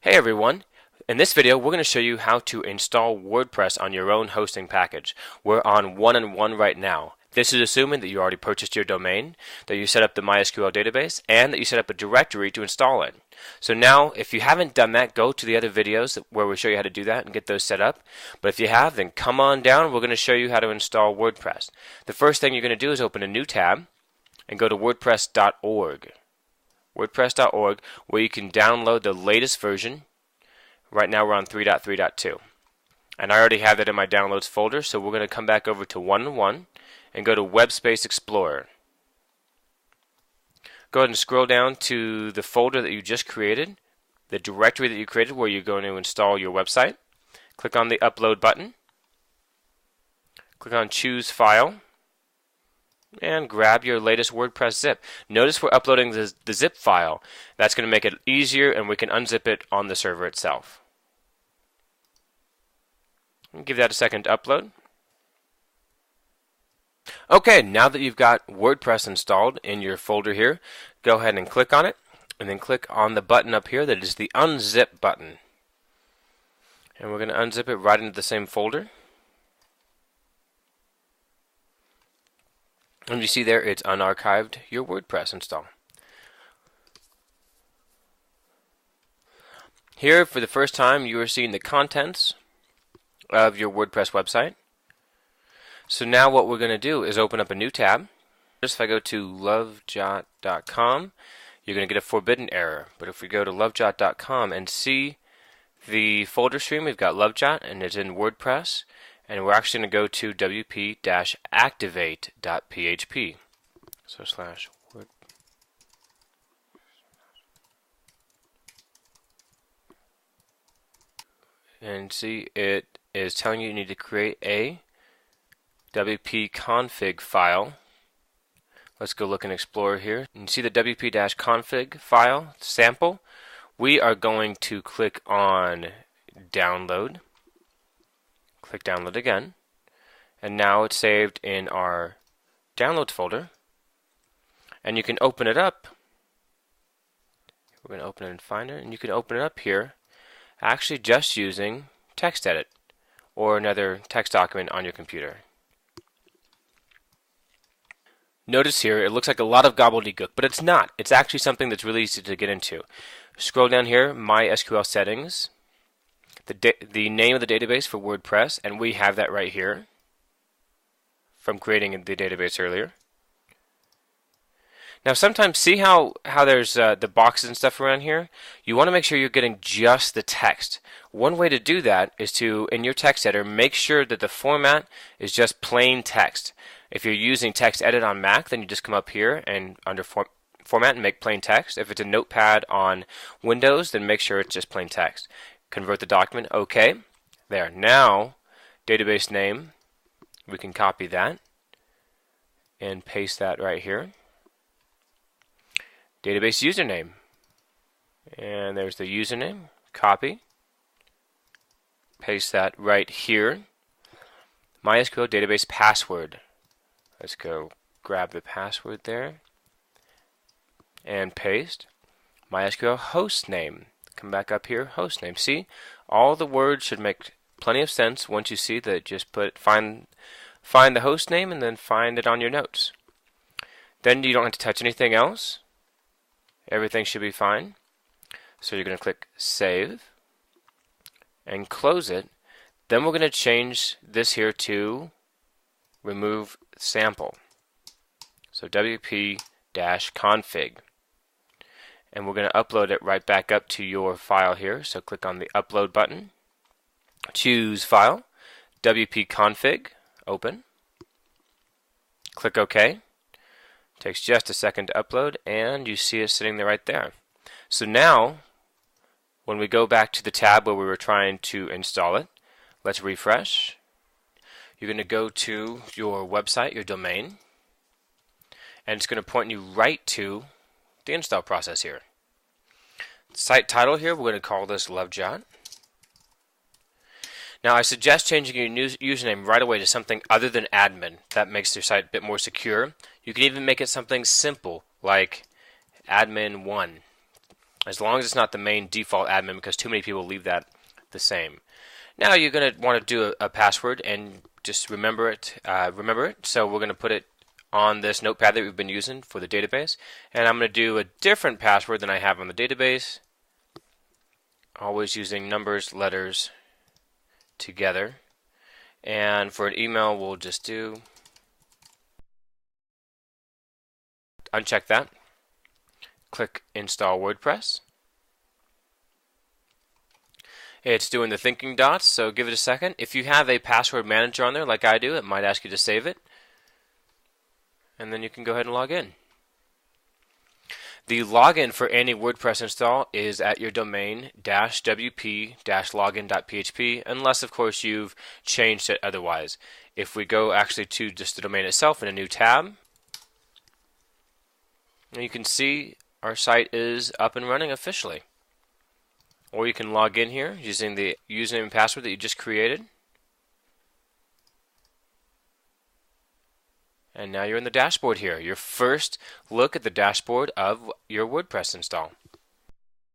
Hey everyone! In this video we're going to show you how to install WordPress on your own hosting package. We're on 1-on-1 right now. This is assuming that you already purchased your domain, that you set up the MySQL database, and that you set up a directory to install it. So now, if you haven't done that, go to the other videos where we show you how to do that and get those set up. But if you have, then come on down. We're going to show you how to install WordPress. The first thing you're going to do is open a new tab and go to WordPress.org. WordPress.org, where you can download the latest version. Right now we're on 3.3.2. And I already have that in my downloads folder, so we're going to come back over to 1.1 and go to Web Space Explorer. Go ahead and scroll down to the folder that you just created, the directory that you created where you're going to install your website. Click on the Upload button. Click on Choose File. And grab your latest WordPress zip. Notice we're uploading the zip file. That's going to make it easier, and we can unzip it on the server itself. Give that a second to upload. Okay, now that you've got WordPress installed in your folder here, go ahead and click on it, and then click on the button up here that is the Unzip button. And we're going to unzip it right into the same folder. And you see there, it's unarchived your WordPress install. Here, for the first time, you are seeing the contents of your WordPress website. So now what we're going to do is open up a new tab. Just if I go to lovejot.com, you're going to get a forbidden error. But if we go to lovejot.com and see the folder stream, we've got lovejot, and it's in WordPress. And we're actually going to go to wp-activate.php. So /word. And see, it is telling you need to create a wp config file. Let's go look in Explorer here. And see the wp-config file sample. We are going to click on download. Click download again, and now it's saved in our downloads folder, and you can open it up. We're going to open it in Finder, and you can open it up here actually just using TextEdit or another text document on your computer. Notice here it looks like a lot of gobbledygook, but it's not. It's actually something that's really easy to get into. Scroll down here, MySQL settings, the name of the database for WordPress, and we have that right here from creating the database earlier. Now sometimes, see how there's the boxes and stuff around here? You want to make sure you're getting just the text. One way to do that is to, in your text editor, make sure that the format is just plain text. If you're using TextEdit on Mac, then you just come up here and under format and make plain text. If it's a notepad on Windows, then make sure it's just plain text. Convert the document, OK. There. Now, database name, we can copy that and paste that right here. Database username, and there's the username, copy, paste that right here. MySQL database password. Let's go grab the password there and paste. MySQL host name. Come back up here, host name. See, all the words should make plenty of sense once you see that. Just find the host name and then find it on your notes. Then you don't have to touch anything else. Everything should be fine. So you're going to click Save and close it. Then we're going to change this here to remove sample. So wp-config. And we're going to upload it right back up to your file here. So click on the Upload button. Choose File. wp-config. Open. Click OK. Takes just a second to upload, and you see it sitting there right there. So now, when we go back to the tab where we were trying to install it, let's refresh. You're going to go to your website, your domain, and it's going to point you right to the install process here. Site title here, we're going to call this LoveJot. Now I suggest changing your username right away to something other than admin. That makes your site a bit more secure. You can even make it something simple like admin1. as long as it's not the main default admin, because too many people leave that the same. Now you're going to want to do a password and just remember it. So we're going to put it on this notepad that we've been using for the database, and I'm going to do a different password than I have on the database, always using numbers, letters together. And for an email, we'll just do uncheck that. Click Install WordPress. It's doing the thinking dots, so give it a second. If you have a password manager on there like I do, it might ask you to save it. And then you can go ahead and log in. The login for any WordPress install is at your domain -wp-login.php, unless of course you've changed it otherwise. If we go actually to just the domain itself in a new tab, you can see our site is up and running officially. Or you can log in here using the username and password that you just created. And now you're in the dashboard here. Your first look at the dashboard of your WordPress install.